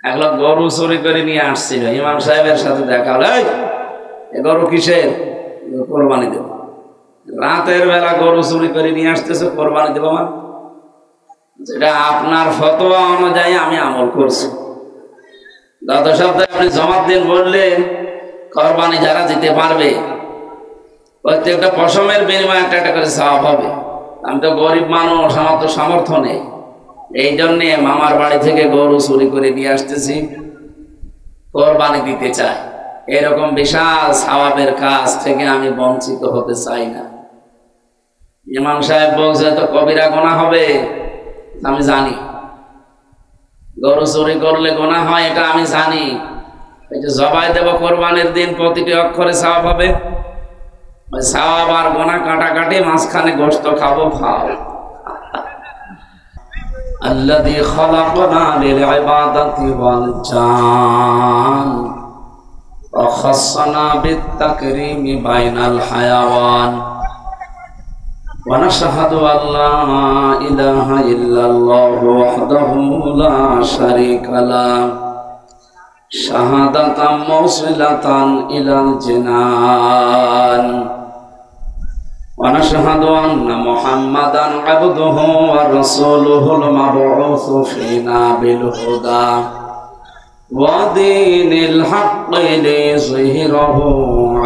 একলা গরু চুরি করে নিয়ে আসছিল, ইমাম সাহেবের সাথে দেখা হলো, এই গরু কিসের? কোরবানি দেব। রাতের বেলা গরু চুরি করে নিয়ে আসতেছে, কোরবানি দেব মানে? যেটা আপনার ফতোয়া অনুযায়ী আমি আমল করছি। গত সপ্তাহে আপনি জমাত দিন বললেন কোরবানি যারা দিতে পারবে প্রত্যেকটা পশমের বিনিময়ে একটা একটা করে সওয়াব হবে। আমি তো গরিব মানুষ, আমার তো সামর্থ্য নেই, এই জন্যে মামার বাড়ি থেকে গরু চুরি করে নিয়ে আসতেছি, কোরবানি দিতে চাই। এরকম বিশাল সওয়াবের কাজ থেকে আমি বঞ্চিত হতে চাই না। ইমাম সাহেব বলছে তো কবিরা গুনাহ হবে, আমি জানি। গরু চুরি করলে গুনাহ হয়, এটা আমি জানি। এই যে জবাই দেব কোরবানির দিন, প্রতিটি অক্ষরে সওয়াব হবে। ওই সওয়াব আর গুনাহ কাটাকাটি, মাঝখানে গোশত খাবো, খাও। আল্লাযী খালাকানা লিল ইবাদাতি ওয়াল জান ওয়া খাসসানা বিত তাকরীমি বাইনাল হায়াওয়ান ওয়া নাশহাদু আল্লা ইলাহা ইল্লাল্লাহু ওয়াহদাহু লা শারীকা লাহু শাহাদাতাম মুসলিলাতান ইলাল জিনান ওয়া নাশহাদু আন্না মুহাম্মাদান আবদুহু ওয়া রাসূলুহুল মাবউসু ফীনা বিল হুদা ওয়া দীনিল হাক্কি লিযহিরাহু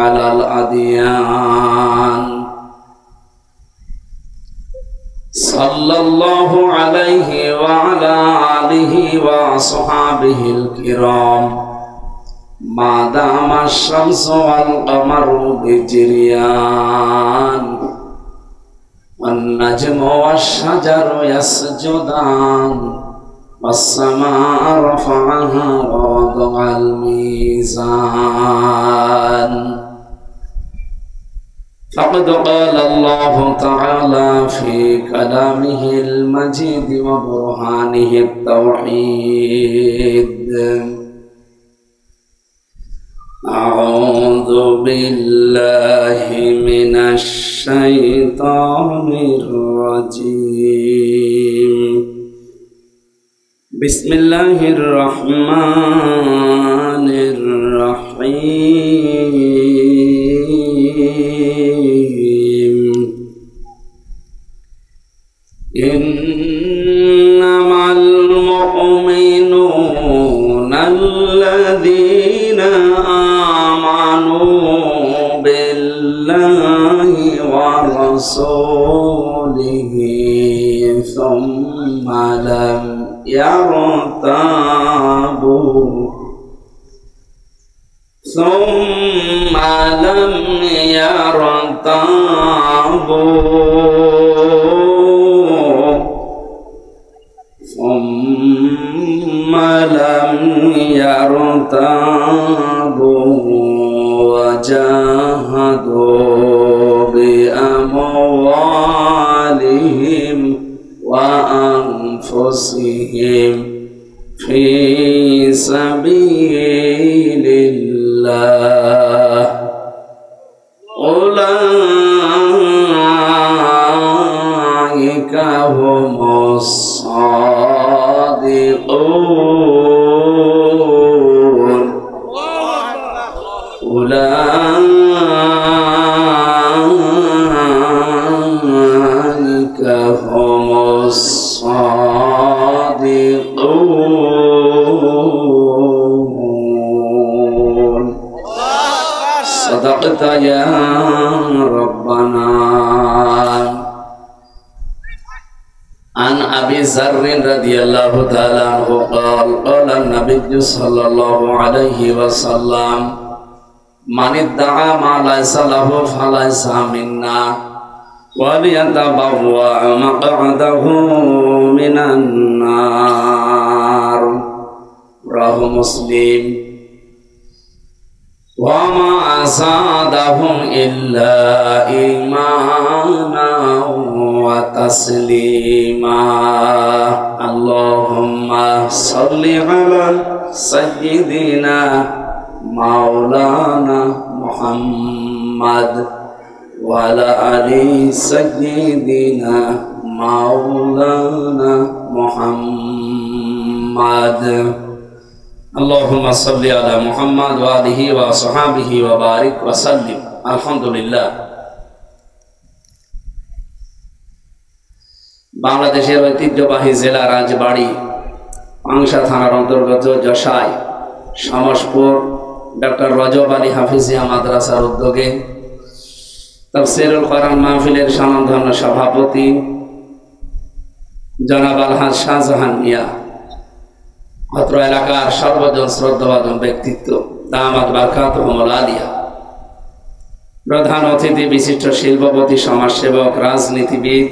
আলাল আদিয়ান সাল্লাল্লাহু আলাইহি ওয়া আলা আলিহি ওয়া আসহাবিহিল কিরাম মা দামা শামসু ওয়াল কমারু বিজরিয়ান ওয়ান নাজমু ওয়াশ শাজারু ইয়াসজুদান ওয়াস সামাa'u রাফa'aha ওয়া ওয়াদা'আল মিজান فقد قال الله تعالى في كلامه المجيد وبرهانه التوحيد أعوذ بالله من الشيطان الرجيم بسم الله الرحمن الرحيم إنما المؤمنون الذين آمنوا بالله ورسوله ثم لم يرتابوا ثم لم يرتابوا وجاهدوا بأموالهم وأنفسهم في سبيل الله أولئك هم الصادقون أولئك هم الصادقون صدقت يا ربنا. عن أبي ذر رضي الله تعالى عنه قال قال النبي صلى الله عليه وسلم من ادعى ما ليس له فليس منا وليتبوأ مقعده من النار رواه مسلم. وما زادهم إلا إيمانا وتسليما. اللهم صل على سيدنا مولانا محمد وعلى آل سيدنا مولانا محمد আল্লাহুম্মা সাল্লি আলা মুহাম্মাদ ওয়া আলিহি ওয়া আসহাবিহি ওয়া বারিক ওয়া সাল্লিম। আলহামদুলিল্লাহ। বাংলাদেশের ঐতিহ্যবাহী জেলা রাজবাড়ী পাংশা থানার অন্তর্গত যশাই শামসপুর ডক্টর রজব আলী হাফিজিয়া মাদ্রাসার উদ্যোগে তাফসীরুল কোরআন মাহফিলের স্বনামধন্য সভাপতি জনাব আলহাজ শাহজাহান মিয়া, অত্র এলাকার সর্বজন শ্রদ্ধাভাজন ব্যক্তিত্ব দামাত বারকাতুহুমুল আলিয়া, প্রধান অতিথি বিশিষ্ট শিল্পপতি, সমাজসেবক, রাজনীতিবিদ,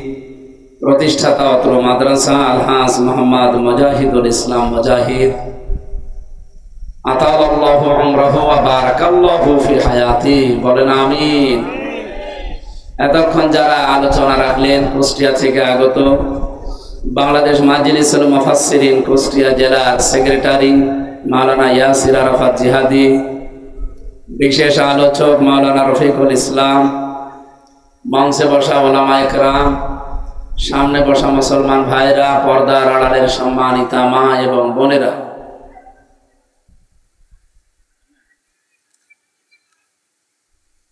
প্রতিষ্ঠাতা অত্র মাদ্রাসা আলহাজ মোহাম্মদ মুজাহিদুল ইসলাম মুজাহিদ, আতালাল্লাহু উমরাহু ওয়া বারাকাল্লাহু ফি হায়াতি, বলেন আমিন। এতক্ষণ যারা আলোচনা রাখলেন কুষ্টিয়া থেকে আগত বাংলাদেশ মাজলিসুল মুফাসসিরিন কুষ্টিয়া জেলার সেক্রেটারি মাওলানা ইয়াসির আরাফাত জিহাদি, বিশেষ আলোচক মাওলানা রফিকুল ইসলাম, মঞ্চে বসা ওলামায়ে কেরাম, সামনে বসা মুসলমান ভাইরা, পর্দার আড়ালের সম্মানিতা মা এবং বোনেরা,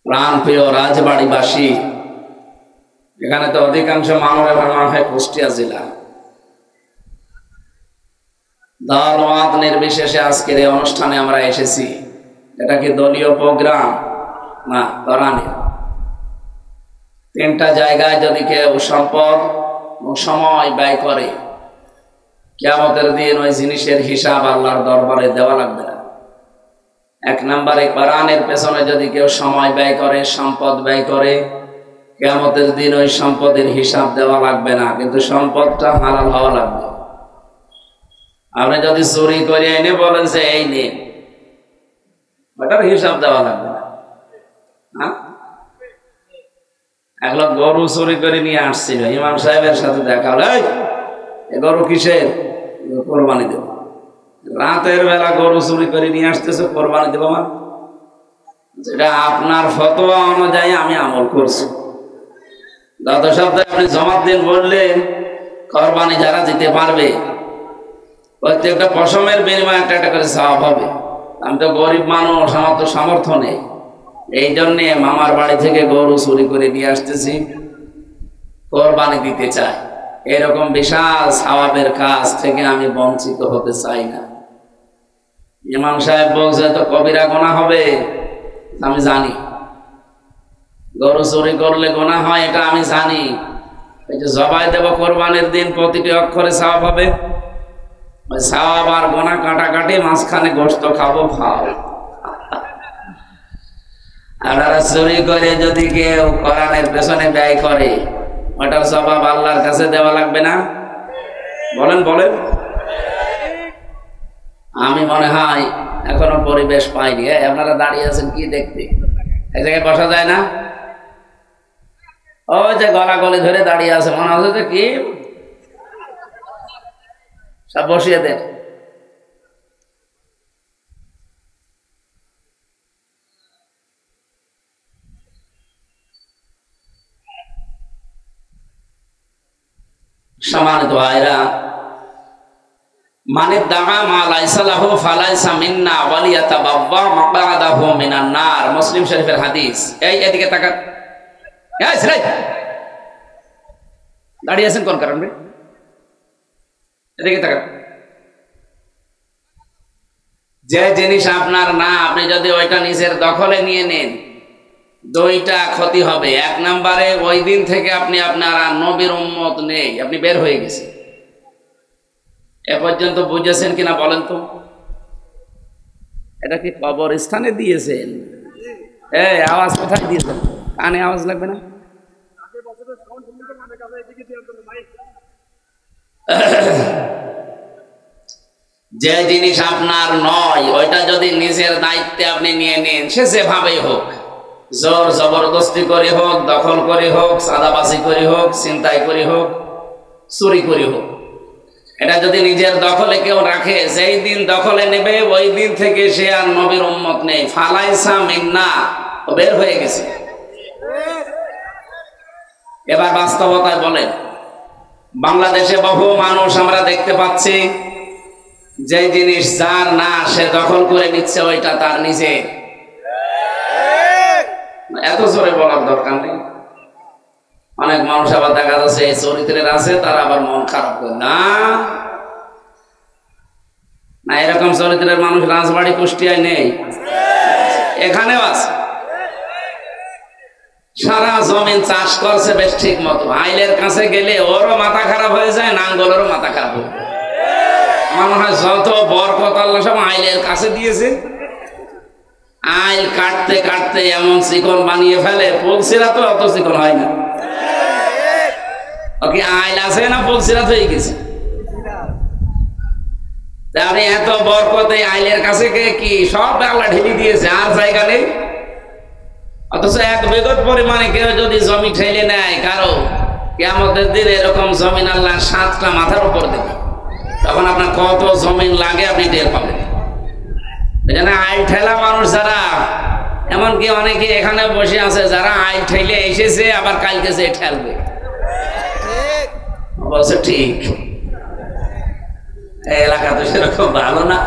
প্রাণপ্রিয় রাজবাড়িবাসী, এখানে তো অধিকাংশ মানুষের মনে হয় কুষ্টিয়া জেলা। দল মত নির্বিশেষে আজকের এই অনুষ্ঠানে আমরা এসেছি। এটা কি দলীয় প্রোগ্রাম? না, কোরআনের। তিনটা জায়গায় যদি কেউ সম্পদ ও সময় ব্যয় করে, কিয়ামতের দিন ওই জিনিসের হিসাব আল্লাহর দরবারে দেওয়া লাগবে না। এক নম্বরে কোরআনের পেছনে যদি কেউ সময় ব্যয় করে, সম্পদ ব্যয় করে, কিয়ামতের দিন ওই সম্পদের হিসাব দেওয়া লাগবে না, কিন্তু সম্পদটা হালাল হওয়া লাগবে। আপনি যদি চুরি করে এনে বলেন যে এই নিন, ওটার হিসাব দেওয়া লাগবে না। হ্যাঁ, এক লোক গরু চুরি করে নিয়ে আসছিল, ইমাম সাহেবের সাথে দেখা হলো, এই গরু কিসের? কোরবানি দেব। রাতের বেলা গরু চুরি করে নিয়ে আসতেছে, কোরবানি দেব আমার? যেটা আপনার ফতোয়া অনুযায়ী আমি আমল করছি। গত সপ্তাহে আপনি জমাত দিন বললেন কোরবানি যারা দিতে পারবে প্রত্যেকটা পশমের বিনিময়ে একটা একটা করে সওয়াব হবে। আমি তো গরিব মানুষ, আমার তো সামর্থ্য নেই, এই জন্যে মামার বাড়ি থেকে গরু চুরি করে নিয়ে আসতেছি, কোরবানি দিতে চাই। এরকম বিশাল সওয়াবের কাজ থেকে আমি বঞ্চিত হতে চাই না। ইমাম সাহেব বলছে তো কবিরা গুনাহ হবে, আমি জানি। গরু চুরি করলে গুনাহ হয়, এটা আমি জানি। এই যে জবাই দেব কোরবানির দিন, প্রতিটি অক্ষরে সওয়াব হবে। ওই সওয়াব আর গুনাহ কাটাকাটি, মাঝখানে গোশত খাবো, খাও। আপনারা চুরি করে যদি কেউ কোরআনের পেছনে ব্যয় করে, ওটার জবাব আল্লাহর কাছে দেওয়া লাগবে না? বলেন বলেন। আমি মনে হয় এখনো পরিবেশ পাইনি। আপনারা দাঁড়িয়ে আছেন কি দেখতে? এই জায়গায় বসা যায় না? ওই যে গলা গলি ধরে দাঁড়িয়ে আছে, মনে হচ্ছে যে কি সব বসিয়ে দেন। সম্মানিত ভাইরা, মানে দাআ মা লাইসা লাহু ফালাইসা মিন্না ওয়া লিয়াতাবাওয়া মাকআদাহু মিনান নার, মুসলিম শরীফের হাদিস। এই এদিকে তাকান। এই ছেলে দাঁড়িয়ে আছেন কোন কারণে? এদিকে তাকান। যে জিনিস আপনার না, আপনি যদি ওইটা নিজের দখলে নিয়ে নেন, দুইটা ক্ষতি হবে। এক নম্বরে ওই দিন থেকে আপনি আপনার নবীর উম্মত নেই, আপনি বের হয়ে গেছেন। এ পর্যন্ত বুঝেছেন কিনা বলেন তো? এটা কি কবরস্থানে দিয়েছেন? এই আওয়াজ কোথায় দিয়েছেন? কানে আওয়াজ লাগবে না? যে জিনিস আপনার নয়, ওইটা যদি নিজের দায়িত্বে আপনি নিয়ে নেন, সে যেভাবেই হোক, জোর জবরদস্তি করে হোক, দখল করে হোক, সাদাবাজি করে হোক, ছিনতাই করে হোক, চুরি করে হোক, এটা যদি নিজের দখলে কেউ রাখে, যেই দিন দখলে নেবে ওই দিন থেকে সে আর নবীর উম্মত নেই। ফালাইসা মিন্না, বের হয়ে গেছে। এবার বাস্তবতায় বলেন, বাংলাদেশে বহু মানুষ আমরা দেখতে পাচ্ছি যে জিনিস যার না সে দখল করে নিচ্ছে ওইটা তার নিজে। এত জোরে বলার দরকার নেই। অনেক মানুষ আবার দেখা যাচ্ছে এই চরিত্রের আছে, তারা আবার মন খারাপ করে না না, এরকম চরিত্রের মানুষ রাজবাড়ি কুষ্টিয়ায় নেই, এখানেও আছে। সারা জমিন চাষ করছে বেশ ঠিক মতো, আইলের কাছে গেলে ওরও মাথা খারাপ হয়ে যায়, নাঙ্গলেরও মাথা খারাপ হয়ে যায়। আমার মনে হয় যত বরকত আল্লাহ সব আইলের কাছে দিয়েছে। আইল কাটতে কাটতে এমন চিকন বানিয়ে ফেলে, পলসিরা তো অত চিকন হয় না। ওকে আইল আছে না পলসিরা হয়ে গেছে। আপনি এত বরকত এই আইলের কাছে কি সব আল্লাহ ঢেলে দিয়েছে, আর জায়গা নেই। অথচ এক বিগত পরিমাণে কেউ যদি জমি ঠেলে নেয় কারো, কিয়ামতের দিন এরকম জমিন আল্লাহ 7টা মাথার উপর দেবে, তখন আপনার কত জমিন লাগে আপনি টের পাবেন। এখানে আইল ঠেলা মানুষ যারা, এমনকি অনেকে এখানে বসে আছে যারা আইল ঠেলে এসেছে, আবার কালকে সে ঠেলবে, বলছে ঠিক। এই এলাকা তো সেরকম ভালো না।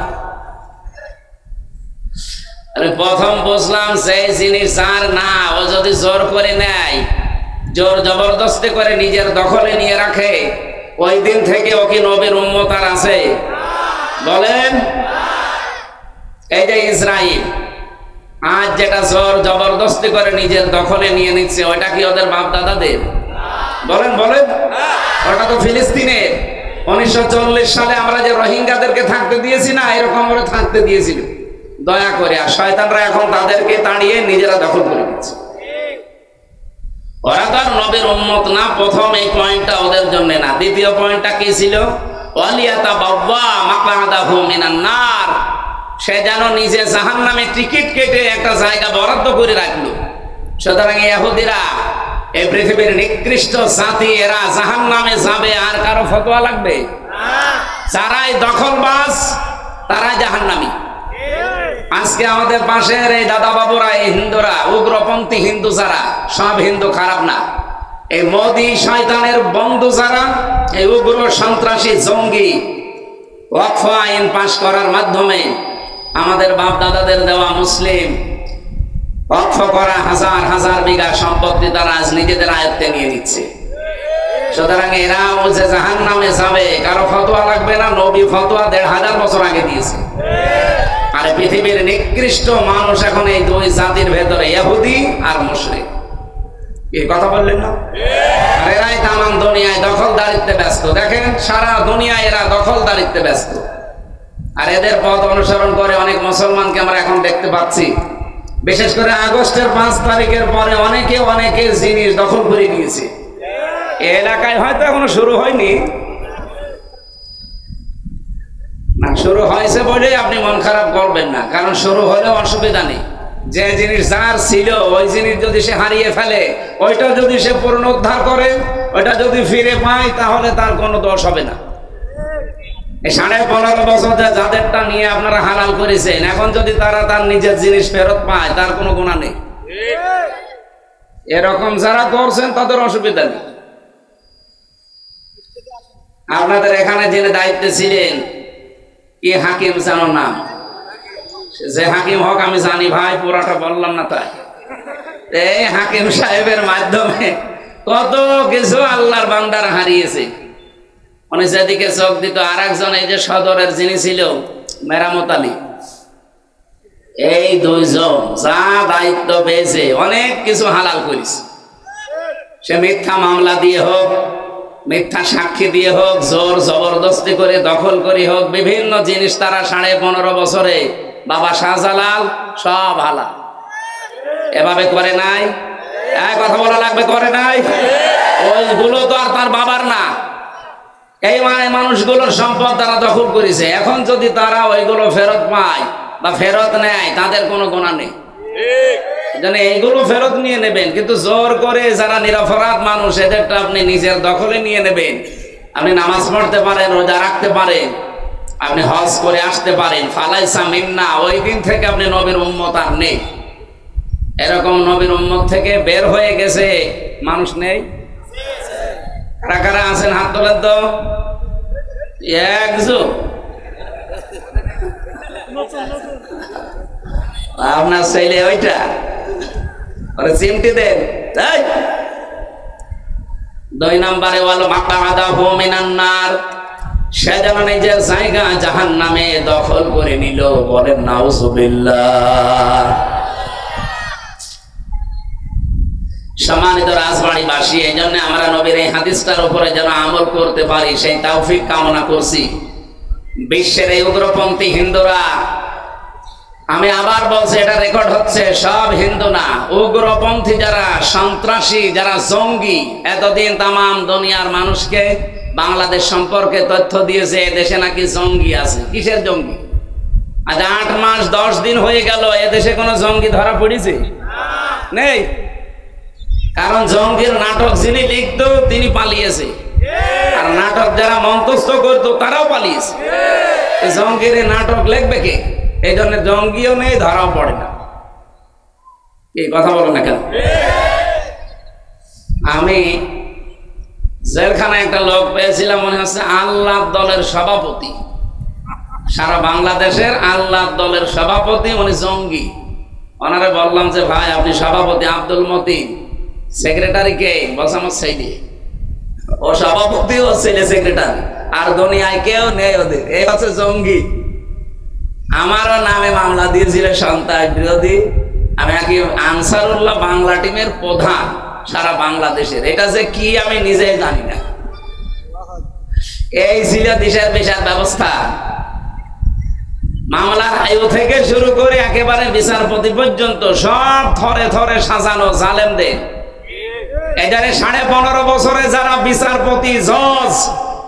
প্রথম বুঝলাম সেই জিনিস যার না, ও যদি জোর করে নেয়, জোর জবরদস্তি করে নিজের দখলে নিয়ে রাখে, ওই দিন থেকে ও কি নবীর উম্মত আর আছে? বলেন। এই যে ইসরাইল আজ যেটা জোর জবরদস্তি করে নিজের দখলে নিয়ে নিচ্ছে, ওইটা কি ওদের বাপ দাদাদের? বলেন বলেন। ওটা তো ফিলিস্তিনের। 1940 সালে আমরা যে রোহিঙ্গাদেরকে থাকতে দিয়েছি না, এরকম করে থাকতে দিয়েছিল দয়া করে, আর শয়তানরা এখন তাদেরকে তাড়িয়ে নিজেরা দখল করে দিচ্ছে। ওরা তো আর নবীর উম্মত না। প্রথম এই পয়েন্টটা ওদের জন্য না। দ্বিতীয় পয়েন্টটা কি ছিল? ওয়ালিয়াতাবাওয়া মাকআদাহু মিনান নার, সে যেন নিজে জাহান্নামে টিকিট কেটে একটা জায়গা বরাদ্দ করে রাখলো। সুতরাং ইহুদিরা এই পৃথিবীর নিকৃষ্ট জাতি, এরা জাহান্নামে যাবে, আর কারো ফতোয়া লাগবে? যারাই দখলবাজ তারাই জাহান্নামী। আজকে আমাদের পাশের এই দাদা বাবুরা, এই হিন্দুরা, উগ্রপন্থী হিন্দু যারা, সব হিন্দু খারাপ না। এই মোদি শয়তানের বন্ধু যারা, এই উগ্র সন্ত্রাসী জঙ্গি, ওয়াকফ আইন পাশ করার মাধ্যমে আমাদের বাপ দাদাদের দেওয়া মুসলিম ওয়াকফ করা হাজার হাজার বিঘা সম্পত্তি তারা আজ নিজেদের আয়ত্তে নিয়ে নিচ্ছে। সুতরাং এরা বলছে জাহান্নামে যাবে, কারো ফতোয়া লাগবে না। নবী ফতোয়া 1500 বছর আগে দিয়েছে। আর পৃথিবীর নিকৃষ্ট মানুষ এখন এই দুই জাতির ভেতরে, ইহুদি আর মুশরিক। এই কথা বললেন না? আর এরাই তামাম দুনিয়ায় দখলদারিত্বে ব্যস্ত। দেখেন সারা দুনিয়ায় এরা দখলদারিত্বে ব্যস্ত। আর এদের পথ অনুসরণ করে অনেক মুসলমানকে আমরা এখন দেখতে পাচ্ছি। বিশেষ করে আগস্টের 5 তারিখের পরে অনেকে অনেকের জিনিস দখল করে নিয়েছে। এই এলাকায় হয়তো এখনো শুরু হয়নি, না শুরু হয়েছে বলে আপনি মন খারাপ করবেন না, কারণ শুরু হলেও অসুবিধা নেই। যে জিনিস যার ছিল ওই জিনিস যদি সে হারিয়ে ফেলে, ওইটা যদি সে পুনরুদ্ধার করে, ওইটা যদি ফিরে পায়, তাহলে তার কোনো দোষ হবে না। এই 15.5 বছর যাদেরটা নিয়ে আপনারা হালাল করেছেন, এখন যদি তারা তার নিজের জিনিস ফেরত পায়, তার কোনো গুনাহ নেই। এরকম যারা করছেন তাদের অসুবিধা নেই। আপনাদের এখানে যিনি দায়িত্বে ছিলেন, কি হাকিম জানো নাম? যে হাকিম হক আমি জানি ভাই, পুরাটা বললাম না তাই। এই হাকিম সাহেবের মাধ্যমে কত কিছু আল্লাহর বান্দারা হারিয়েছে। উনি যেদিকে চোখ দিত, আর একজন এই যে সদরের যিনি ছিল মেরামত আলী, এই দুইজন যা দায়িত্ব পেয়েছে অনেক কিছু হালাল করেছে। সে মিথ্যা মামলা দিয়ে হোক, মিথ্যা সাক্ষী দিয়ে হোক, জোর জবরদস্তি করে দখল করে হোক, বিভিন্ন জিনিস তারা 15.5 বছরে বাবা শাহজালাল সব হালাল। এভাবে করে নাই, এক কথা বলা লাগবে, করে নাই। ওইগুলো তো আর তার বাবার না, এই মানুষগুলোর সম্পদ তারা দখল করেছে। এখন যদি তারা ওইগুলো ফেরত পায় বা ফেরত নেয়, তাদের কোনো গুনাহ নেই। এইগুলো ফেরত নিয়ে নেবেন, কিন্তু জোর করে যারা নিরপরাধ মানুষ, এদেরটা আপনি নিজের দখলে নিয়ে নেবেন। আপনি নামাজ পড়তে পারেন, রোজা রাখতে পারেন, আপনি হজ করে আসতে পারেন, ফালাইসা মিন্না, ওই দিন থেকে আপনি নবীর উম্মত আর নেই। এরকম নবীর উম্মত থেকে বের হয়ে গেছে মানুষ নেই? কারা কারা আছেন হাত তোলেন তো? একজন আপনার ছেলে ওইটা ওরে চিমটি দেন। 2 নম্বরে ওয়াল মাকাদাহু মিনান নার, সে যেন নিজের জায়গা জাহান্নামে দখল করে নিল। বলেন নাউজুবিল্লাহ। সম্মানিত রাজবাড়িবাসী, এই জন্য আমরা নবীর এই হাদিসটার উপরে যেন আমল করতে পারি সেই তৌফিক কামনা করছি। বিশ্বের এই উগ্রপন্থী হিন্দুরা, আমি আবার বলছি, এটা রেকর্ড হচ্ছে, সব হিন্দু না, উগ্রপন্থী যারা সন্ত্রাসী, যারা জঙ্গি, এতদিন তামাম দুনিয়ার মানুষকে বাংলাদেশ সম্পর্কে তথ্য দিয়েছে এদেশে নাকি জঙ্গি আছে। কিসের জঙ্গি? আজ 8 মাস 10 দিন হয়ে গেল, এদেশে কোনো জঙ্গি ধরা পড়েছে? নেই। কারণ জঙ্গির নাটক যিনি লিখতো তিনি পালিয়েছে, আর নাটক যারা মঞ্চস্থ করতো তারাও পালিয়েছে। জঙ্গির নাটক লিখবে কে? এই জন্য জঙ্গিও নেই, ধরাও পড়ে না। এই কথা বলো না কেন? আমি জেলখানায় একটা লোক পেয়েছিলাম, মনে হচ্ছে আল্লাহ দলের সভাপতি, সারা বাংলাদেশের আল্লাহ দলের সভাপতি, উনি জঙ্গি। ওনারে বললাম যে ভাই আপনি সভাপতি, আব্দুল মতিন। সেক্রেটারি কে? বলছে আমার ছেলে। ও সভাপতি, ও ছেলে সেক্রেটারি, আর দুনিয়ায় কেউ নেই ওদের। এই হচ্ছে জঙ্গি। আমারও নামে মামলা দিয়েছিল সন্ত্রাস বিরোধী। আমি নাকি আনসারুল্লাহ বাংলা টিমের প্রধান সারা বাংলাদেশের। এটা যে কি আমি নিজেই জানি না। এই ছিল দেশের বিচার ব্যবস্থা। মামলার আয়ু থেকে শুরু করে একেবারে বিচারপতি পর্যন্ত সব থরে থরে সাজানো জালেমদের। এখানে 15.5 বছরে যারা বিচারপতি, জজ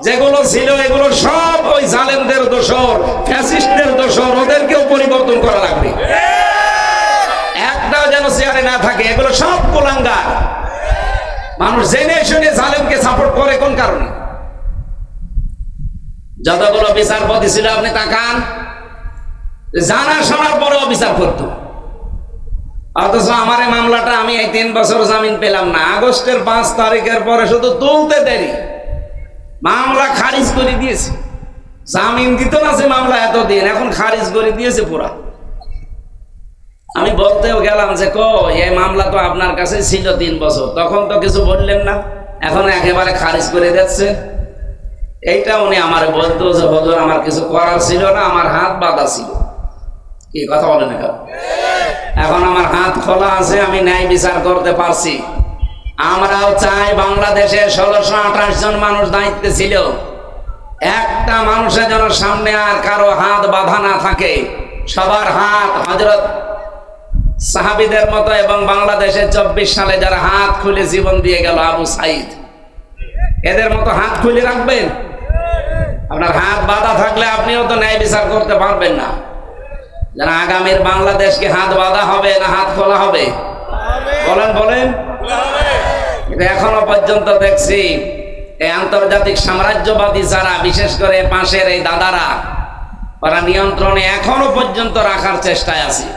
যেগুলো ছিল, এগুলো সব ওই জালেমদের দোষর, ফ্যাসিস্টদের দোষর। ওদেরকেও পরিবর্তন করা লাগবে, একটাও যেন চেয়ারে না থাকে। এগুলো সব কুলাঙ্গার। মানুষ জেনে শুনে জালেমকে সাপোর্ট করে কোন কারণে? যতগুলো বিচারপতি ছিল আপনি তাকান, জানা শোনার পরেও বিচার করত। অথচ আমার এই মামলাটা আমি এই 3 বছর জামিন পেলাম না। আগস্টের 5 তারিখের পরে শুধু তুলতে দেরি, মামলা খারিজ করে দিয়েছে। জামিন দিত না সে মামলা এতদিন, এখন খারিজ করে দিয়েছে পুরা। আমি বলতেও গেলাম যে এই মামলা তো আপনার কাছে ছিল 3 বছর, তখন তো কিছু বললেন না, এখন একেবারে খারিজ করে দিচ্ছে। এইটা উনি আমার বলতো যে হুজুর আমার কিছু করার ছিল না, আমার হাত বাঁধা ছিল। কি কথা বলেন? এখন আমার হাত খোলা আছে, আমি ন্যায় বিচার করতে পারছি। আমরাও চাই বাংলাদেশে 1628 জন মানুষ দায়িত্বে ছিল, একটা মানুষের যেন সামনে আর কারো হাত বাঁধা না থাকে। সবার হাত হযরত সাহাবীদের মতো, এবং বাংলাদেশে 24 সালে যারা হাত খুলে জীবন দিয়ে গেল, আবু সাইদ, এদের মতো হাত খুলে রাখবেন। আপনার হাত বাঁধা থাকলে আপনিও তো ন্যায় বিচার করতে পারবেন না। যেন আগামীর বাংলাদেশকে হাত বাঁধা হবে না হাত খোলা হবে? বলেন বলেন। এখনো পর্যন্ত দেখছি এই আন্তর্জাতিক সাম্রাজ্যবাদী যারা, বিশেষ করে পাশের এই দাদারা, ওরা নিয়ন্ত্রণে এখনো পর্যন্ত রাখার চেষ্টায় আছে।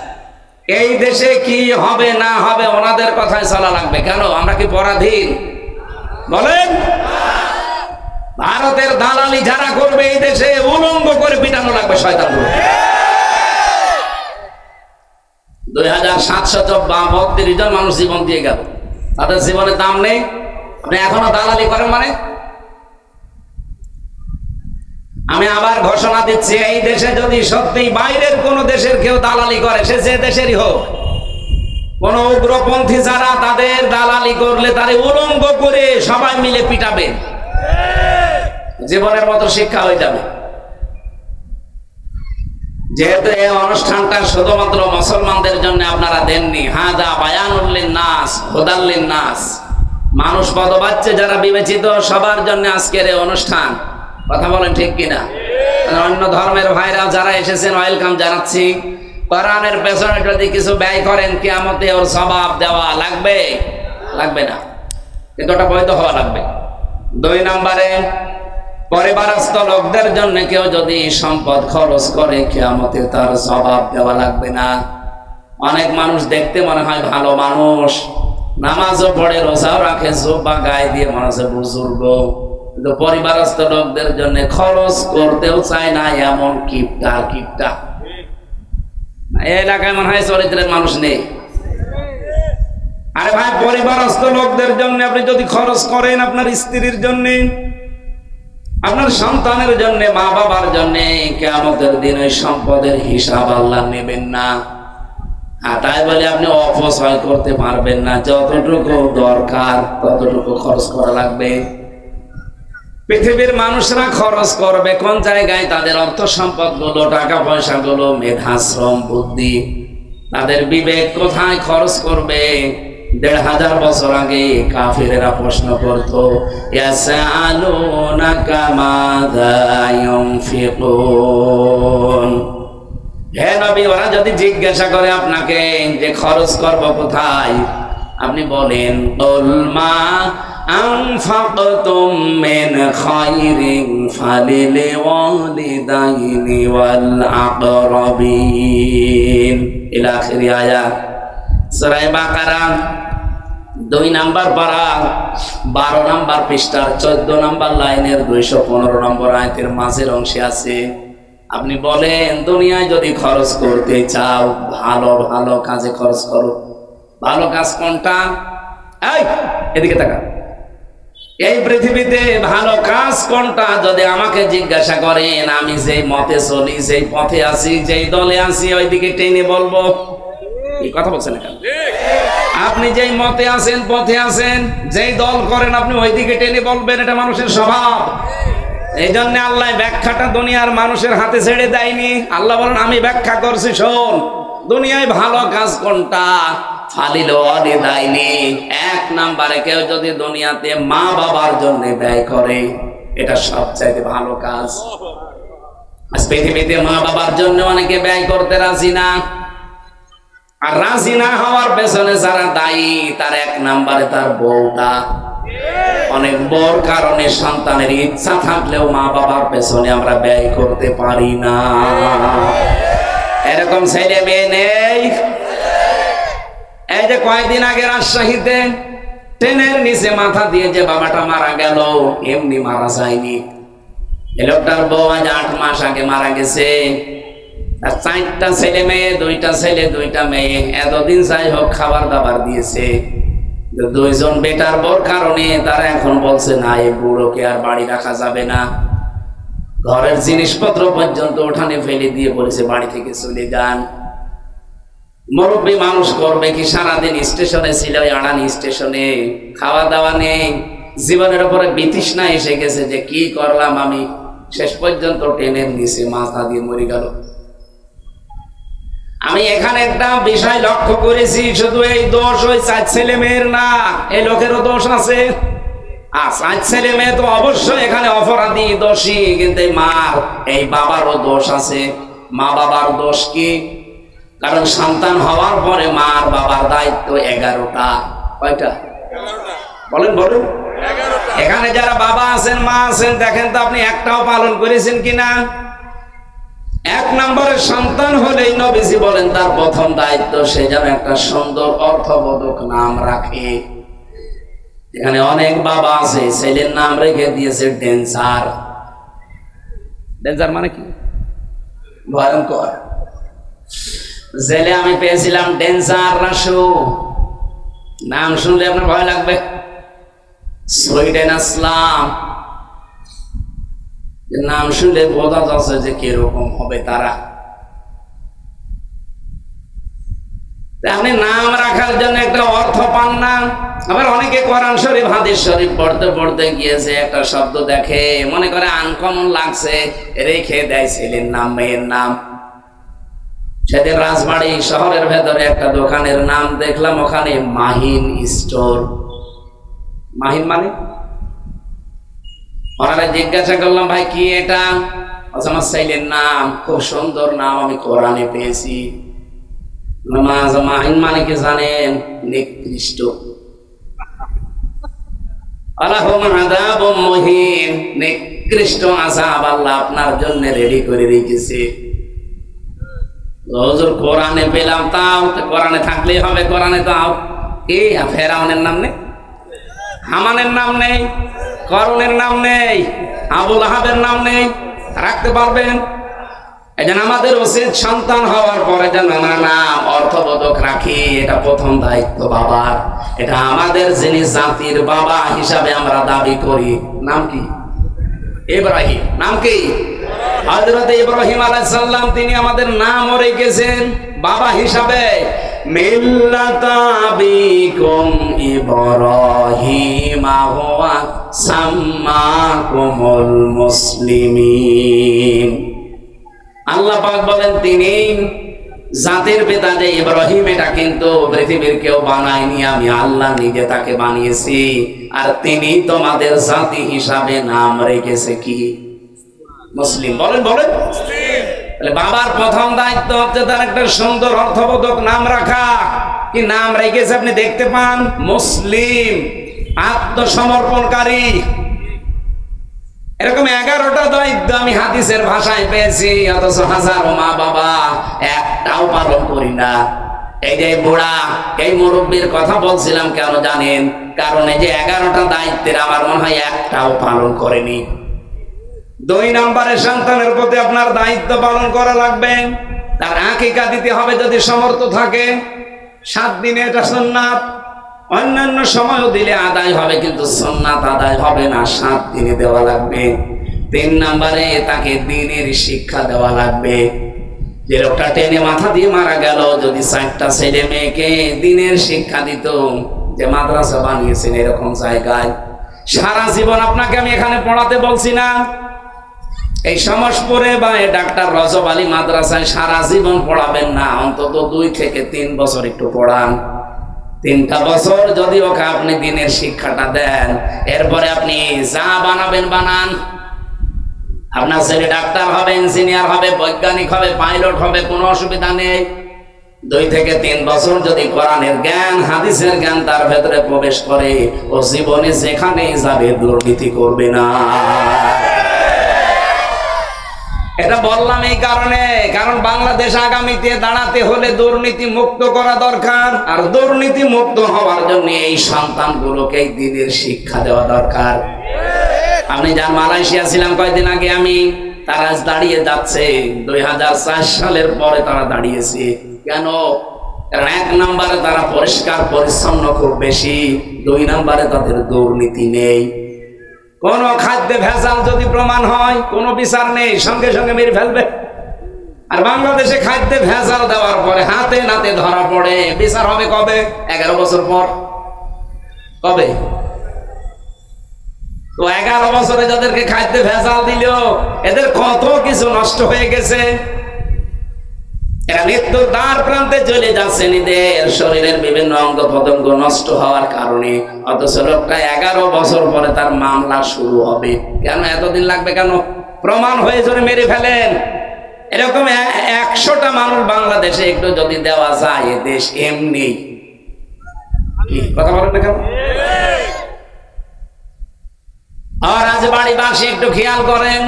এই দেশে কি হবে না হবে ওনাদের কথায় চলা লাগবে। কেন? আমরা কি পরাধীন? বলেন। ভারতের দালালি যারা করবে এই দেশে উলঙ্গ করে পিটানো লাগবে শয়তানগুলো। 2732 জন মানুষ জীবন দিয়ে গেল, তাদের জীবনের দাম নেই। আপনি এখনো দালালি করেন মানে? আমি আবার ঘোষণা দিচ্ছি, এই দেশে যদি সত্যি বাইরের কোন দেশের কেউ দালালি করে, সে যে দেশেরই হোক, কোন উগ্রপন্থী যারা, তাদের দালালি করলে তারে উলঙ্গ করে সবাই মিলে পিটাবে, জীবনের মতো শিক্ষা হয়ে যাবে। যেহেতু এই অনুষ্ঠানটা শুধুমাত্র মুসলমানদের জন্য আপনারা দেননি, হাদা বায়ানুল লিন্নাস হুদাল লিন্নাস, মানুষ পদবাচ্চে যারা বিবেচিত সবার জন্য আজকের এই অনুষ্ঠান। কথা বলেন ঠিক কিনা? অন্য ধর্মের ভাইরা যারা এসেছেন ওয়েলকাম জানাচ্ছি। কোরআনের পেছনে যদি কিছু ব্যয় করেন, কিয়ামতে ওর সওয়াব দেওয়া লাগবে? লাগবে না, কিন্তু ওটা বৈধ হওয়া লাগবে। 2 নম্বরে, পরিবারস্থ লোকদের জন্য কেউ যদি সম্পদ খরচ করে, কিয়ামতে তার সওয়াব দেওয়া লাগবে না। অনেক মানুষ দেখতে মনে হয় ভালো মানুষ, নামাজও পড়ে, রোজাও রাখে, জুব্বা গায়ে দিয়ে মনে হচ্ছে বুজুর্গ, কিন্তু পরিবারস্থ লোকদের জন্য খরচ করতেও চায় না, এমন কিপটা কিপটা। এই এলাকায় মনে হয় চরিত্রের মানুষ নেই। আরে ভাই, পরিবারস্থ লোকদের জন্য আপনি যদি খরচ করেন, আপনার স্ত্রীর জন্য, আপনার সন্তানের জন্য, মা বাবার জন্য, কিয়ামতের দিন ওই সম্পদের হিসাব আল্লাহ নেবেন না। তাই বলে আপনি অপচয় করতে পারবেন না। যতটুকু দরকার ততটুকু খরচ করা লাগবে। পৃথিবীর মানুষরা খরচ করবে কোন জায়গায়? তাদের অর্থ সম্পদ গুলো, টাকা পয়সা গুলো, মেধা, শ্রম, বুদ্ধি, তাদের বিবেক কোথায় খরচ করবে? ১৫০০ বছর আগে কাফিরেরা প্রশ্ন করত, ইয়াসআলুনাকা মাযা ইউনফিকুন। হে নবী, ওরা যদি জিজ্ঞাসা করে আপনাকে যে খরচ করব কোথায়, আপনি বলেন, কুল মা আনফাকতুম মিন খায়রিন ফালিল ওয়ালিদাইনি ওয়াল আকরাবিন ইলা আখির আয়াত। সূরা বাকারা 2 নম্বর পারা 12 নম্বর পৃষ্ঠার 14 নম্বর লাইনের 215 নম্বর আয়াতের মাঝের অংশে আছে। আপনি বলেন, দুনিয়ায় যদি খরচ করতে চাও, ভালো ভালো কাজে খরচ করো। ভালো কাজ কোনটা? এই এদিকে তাকা। এই পৃথিবীতে ভালো কাজ কোনটা যদি আমাকে জিজ্ঞাসা করেন, আমি যেই মতে চলি, যেই পথে আছি, যেই দলে আছি, ওইদিকে টেনে বলবো। এই কথা বলছেন না কেন? আপনি যেই মতে আছেন, পথে আছেন, যেই দল করেন, আপনি ওইদিকে টেনে বলবেন। এটা মানুষের স্বভাব। এই জন্য আল্লাহ ব্যাখ্যাটা দুনিয়ার মানুষের হাতে ছেড়ে দেয়নি। আল্লাহ বলেন, আমি ব্যাখ্যা করছি, শোন। দুনিয়ায় ভালো কাজ কোনটা? ফালিল ওয়ালিদাইনি, 1 নম্বরে কেউ যদি দুনিয়াতে মা বাবার জন্য ব্যয় করে, এটা সবচাইতে ভালো কাজ। আজ পৃথিবীতে মা বাবার জন্য অনেকে ব্যয় করতে রাজি না। আর রাজি না হওয়ার পেছনে যারা দায়ী, তার 1 নম্বরে তার বউটা। অনেক বড় কারণে সন্তানের ইচ্ছা থাকলেও মা বাবার পেছনে আমরা ব্যয় করতে পারি না। এরকম ছেলে মেয়ে নেই? এই যে কয়েকদিন আগে রাজশাহীতে ট্রেনের নিচে মাথা দিয়ে যে বাবাটা মারা গেল, এমনি মারা যায়নি। এই লোকটার বউ আজ 8 মাস আগে মারা গেছে। আর 4টা ছেলে মেয়ে, 2টা ছেলে 2টা মেয়ে। এতদিন যাই হোক খাবার দাবার দিয়েছে। 2 জন বেটার বড় কারণে তারা এখন বলছে, না, এই বুড়োকে আর বাড়ি রাখা যাবে না। ঘরের জিনিসপত্র পর্যন্ত উঠানে ফেলে দিয়ে বলেছে, বাড়ি থেকে চলে যান। মুরব্বী মানুষ করবে কি? সারাদিন স্টেশনে ছিল, আড়ানি স্টেশনে, খাওয়া দাওয়া নেই। জীবনের উপরে বিতৃষ্ণা এসে গেছে যে কি করলাম আমি। শেষ পর্যন্ত ট্রেনের নিচে মাথা দিয়ে মরে গেল। আমি এখানে একটা বিষয় লক্ষ্য করেছি, শুধু এই দোষ ওই 4 ছেলে মেয়ের না, এই লোকেরও দোষ আছে। আর 4 ছেলে মেয়ে তো অবশ্যই এখানে অপরাধী, দোষী, কিন্তু এই মার, এই বাবারও দোষ আছে। মা বাবার দোষ কি? কারণ সন্তান হওয়ার পরে মার বাবার দায়িত্ব 11টা। কয়টা? বলেন বলুন। এখানে যারা বাবা আছেন, মা আছেন, দেখেন তো আপনি একটাও পালন করেছেন কিনা? 1 নম্বরের সন্তান হলেই নবীজি বলেন তার প্রথম দায়িত্ব সে যেন একটা সুন্দর অর্থবোধক নাম রাখে। এখানে অনেক বাবা আছে, ছেলের নাম রেখে দিয়েছে ডেঞ্জার। ডেঞ্জার মানে কি? ভয়ঙ্কর। জেলে আমি পেয়েছিলাম ডেঞ্জার রাসু। নাম শুনলে আপনার ভয় লাগবে। সুইডেন আসলাম, নাম শুনলে বোঝা যাচ্ছে যে কিরকম হবে তারা। আপনি নাম রাখার জন্য একটা অর্থ পান না। আবার অনেকে কোরআন শরীফ, হাদিস শরীফ পড়তে পড়তে গিয়েছে, একটা শব্দ দেখে মনে করে আনকমন লাগছে, রেখে দেয় ছেলের নাম, মেয়ের নাম। সেদিন রাজবাড়ী শহরের ভেতরে একটা দোকানের নাম দেখলাম, ওখানে মাহিন স্টোর। মাহিন মানে? ওনারা জিজ্ঞাসা করলাম, ভাই কি এটা? আমার ছেলের নাম, খুব সুন্দর নাম, আমি কোরআনে পেয়েছি। মাহিন মানে কি জানেন? নিকৃষ্ট। নিকৃষ্ট আযাব আল্লাহ আপনার জন্য রেডি করে রেখেছে। হুজুর কোরআনে পেলাম, তাও কোরআনে থাকলেই হবে। কোরআনে তাও কি ফেরাউনের নাম নেই, হামানের নাম নেই, করুণের নাম নেই, আবুল আহাবের নাম নেই। রাখতে পারবেন? এজন্য আমাদের উচিত সন্তান হওয়ার পরে যেন আমরা নাম অর্থবোধক রাখি। এটা প্রথম দায়িত্ব বাবার। এটা আমাদের যিনি জাতির বাবা হিসাবে আমরা দাবি করি। নাম কি? ইব্রাহিম। নাম কি? হযরত ইব্রাহিম আলাইহিস সালাম। তিনি আমাদের নামও রেখেছেন বাবা হিসাবে, মিল্লাতা আবিকুম ইব্রাহিম ওয়া সাম্মাকুমুল মুসলিমিন। আল্লাহ পাক বলেন তিনি জাতির পিতা যে ইব্রাহিম, এটা কিন্তু পৃথিবীর কেউ বানায়নি, আমি আল্লাহ নিজে তাকে বানিয়েছি। আর তিনি তোমাদের জাতি হিসাবে নাম রেখেছে কি? মুসলিম। বলেন বলেন। তাহলে বাবার প্রথম দায়িত্ব হচ্ছে তার একটা সুন্দর অর্থবোধক নাম রাখা। কি নাম রেখেছে আপনি দেখতে পান? মুসলিম, আত্মসমর্পণকারী। এরকম 11টা দায়িত্ব আমি হাদিসের ভাষায় পেয়েছি, অথচ হাজারো মা বাবা একটাও পালন করি না। এই যে বুড়া, এই মুরব্বীর কথা বলছিলাম কেন জানেন? কারণ এই যে 11টা দায়িত্বের আমার মনে হয় একটাও পালন করেনি। 2 নম্বরে সন্তানের প্রতি আপনার দায়িত্ব পালন করা লাগবে। তার আকিকা দিতে হবে যদি সমর্থ থাকে। 7 দিনে এটা সুন্নাত। অন্যান্য সময়ও দিলে আদায় হবে, কিন্তু সুন্নাত আদায় হবে না, 7 দিনে দেওয়া লাগবে। 3 নম্বরে তাকে দ্বীনের শিক্ষা দেওয়া লাগবে। যে লোকটা টেনে মাথা দিয়ে মারা গেল, যদি 4টা ছেলে মেয়েকে দ্বীনের শিক্ষা দিত, যে মাদ্রাসা বানিয়েছেন এরকম জায়গায়, সারা জীবন আপনাকে আমি এখানে পড়াতে বলছি না, এই সমাজপুরে বা ডাক্তার রজব আলী মাদ্রাসায় সারা জীবন পড়াবেন না, অন্তত 2 থেকে 3 বছর একটু পড়ান। 3টা বছর যদি ওকে আপনি দ্বীনের শিক্ষাটা দেন, এরপরে আপনি যা বানাবেন বানান। আপনার ছেলে ডাক্তার হবে, ইঞ্জিনিয়ার হবে, বৈজ্ঞানিক হবে, পাইলট হবে, কোনো অসুবিধা নেই। 2 থেকে 3 বছর যদি কোরআনের জ্ঞান, হাদিসের জ্ঞান তার ভেতরে প্রবেশ করে, ও জীবনে যেখানেই যাবে দুর্নীতি করবে না। এটা বললাম এই কারণে, কারণ বাংলাদেশ আগামীতে দাঁড়াতে হলে দুর্নীতি মুক্ত করা দরকার। আর দুর্নীতি মুক্ত হওয়ার জন্য এই সন্তানগুলোকে দ্বীনের শিক্ষা দেওয়া দরকার। আমি যার মালয়েশিয়া ছিলাম কয়েকদিন আগে, আমি তারা দাঁড়িয়ে যাচ্ছে 2004 সালের পরে তারা দাঁড়িয়েছে। কেন? কারণ 1 নম্বরে তারা পরিষ্কার পরিচ্ছন্ন খুব বেশি, 2 নম্বরে তাদের দুর্নীতি নেই। কোন খাদ্যে ভেজাল যদি প্রমাণ হয়, কোনো বিচার নেই, সঙ্গে সঙ্গে মেরে ফেলবে। আর বাংলাদেশে খাদ্যে ভেজাল দেওয়ার পরে হাতে নাতে ধরা পড়ে, বিচার হবে কবে? 11 বছর পর। কবে? তো 11 বছরে যাদেরকে খাদ্যে ভেজাল দিল, এদের কত কিছু নষ্ট হয়ে গেছে। এরা মৃত্যুর দ্বার প্রান্তে চলে যাচ্ছে, এদের শরীরের বিভিন্ন অঙ্গ প্রত্যঙ্গ নষ্ট হওয়ার কারণে। অথচ লোকটা 11 বছর পরে তার মামলা শুরু হবে। কেন এতদিন লাগবে? কেন? প্রমাণ হয়ে জোরে মেরে ফেলেন। এরকম 100টা মানুষ বাংলাদেশে একটু যদি দেওয়া যায়, এ দেশ এমনি। কথা বলেন না কেন? আর আজ বাড়িবাসী একটু খেয়াল করেন,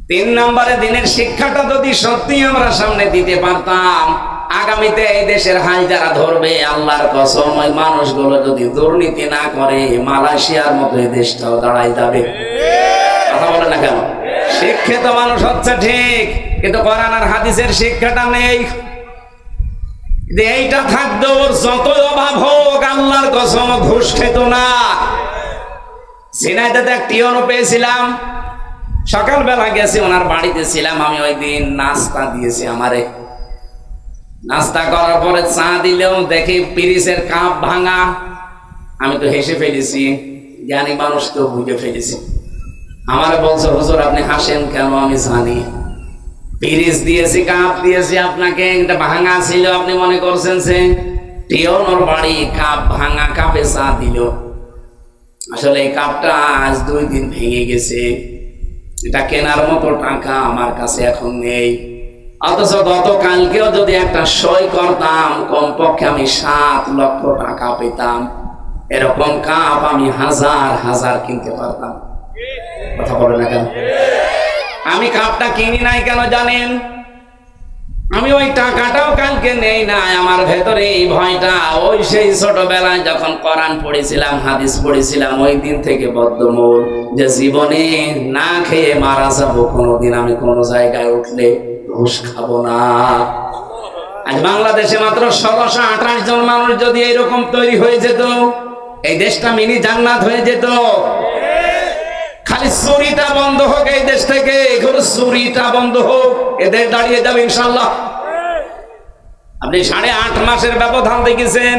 3 নম্বরে দ্বীনের শিক্ষাটা যদি সত্যি আমরা সামনে দিতে পারতাম, আগামীতে এই দেশের হাল যারা ধরবে, আল্লাহর কসম ওই মানুষগুলো যদি দুর্নীতি না করে, মালয়েশিয়ার মতো এই দেশটাও দাঁড়াই যাবে। কথা বলে না কেন? শিক্ষিত মানুষ হচ্ছে ঠিক, কিন্তু কোরআন আর হাদিসের শিক্ষাটা নেই। এইটা থাকতো, ওর যত অভাব হোক, আল্লাহর কসম ঘুষ খেত না। সিনাইতে এক টিয়নও পেয়েছিলাম, সকালবেলা গেছি ওনার বাড়িতে ছিলাম আমি, ওই দিন নাস্তা দিয়েছি আমারে। নাস্তা করার পরে চা দিলেও দেখি পিরিসের কাপ ভাঙা। আমি তো হেসে ফেলেছি, জ্ঞানী মানুষ তো বুঝে ফেলেছি। আমারে বলছে, হুজুর আপনি হাসেন কেন? আমি জানি পিরিস দিয়েছি, কাপ দিয়েছি আপনাকে, এটা ভাঙা ছিল, আপনি মনে করছেন যে টিয়ন ওর বাড়ি কাপ ভাঙা, কাপে চা দিল। আসলে এই কাপটা আজ 2 দিন ভেঙে গেছে, এটা কেনার মতো টাকা আমার কাছে এখন নেই। অথচ গতকালকেও যদি একটা সই করতাম, কমপক্ষে আমি 7 লক্ষ টাকা পেতাম। এরকম কাপ আমি হাজার হাজার কিনতে পারতাম। কথা বলে না কেন? আমি কাপটা কিনি নাই কেন জানেন? আমি ওই টাকাটাও কালকে নেই না, আমার ভেতরে এই ভয়টা ওই সেই ছোটবেলায় যখন কোরআন পড়েছিলাম, হাদিস পড়েছিলাম, ওই দিন থেকে বদ্ধমূল যে জীবনে না খেয়ে মারা যাবো, কোনোদিন আমি কোনো জায়গায় উঠলে ঘুষ খাবো না। আজ বাংলাদেশে মাত্র 1628 জন মানুষ যদি এরকম তৈরি হয়ে যেত, এই দেশটা মিনি জান্নাত হয়ে যেত। খালি চুরিটা বন্ধ হোক এই দেশ থেকে, এগুলো চুরিটা বন্ধ হোক, এদের দাঁড়িয়ে যাবে ইনশাল্লাহ। আপনি 8.5 মাসের ব্যবধান দেখেছেন,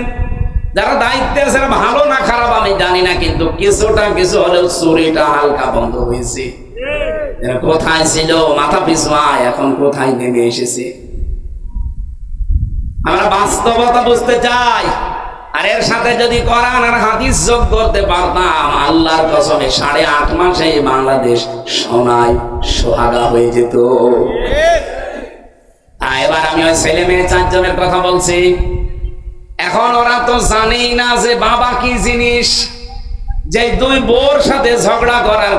যারা দায়িত্বে আছে ভালো না খারাপ আমি জানি না, কিন্তু কিছুটা কিছু হলেও চুরিটা হালকা বন্ধ হয়েছে। কোথায় ছিল মাথা পিছু আয়, এখন কোথায় নেমে এসেছে। আমরা বাস্তবতা বুঝতে চাই, আর এর সাথে যদি কোরআন আর হাদিস যোগ করতে পারতাম, আল্লাহর কসমে 8.5 মাসে বাংলাদেশ সোনায় সোহাগা হয়ে যেত। এবার আমি ওই ছেলে মেয়ে 4 জনের কথা বলছি। এখন ওরা তো জানেই না যে বাবা কি জিনিস, যে 2 বউর সাথে ঝগড়া করার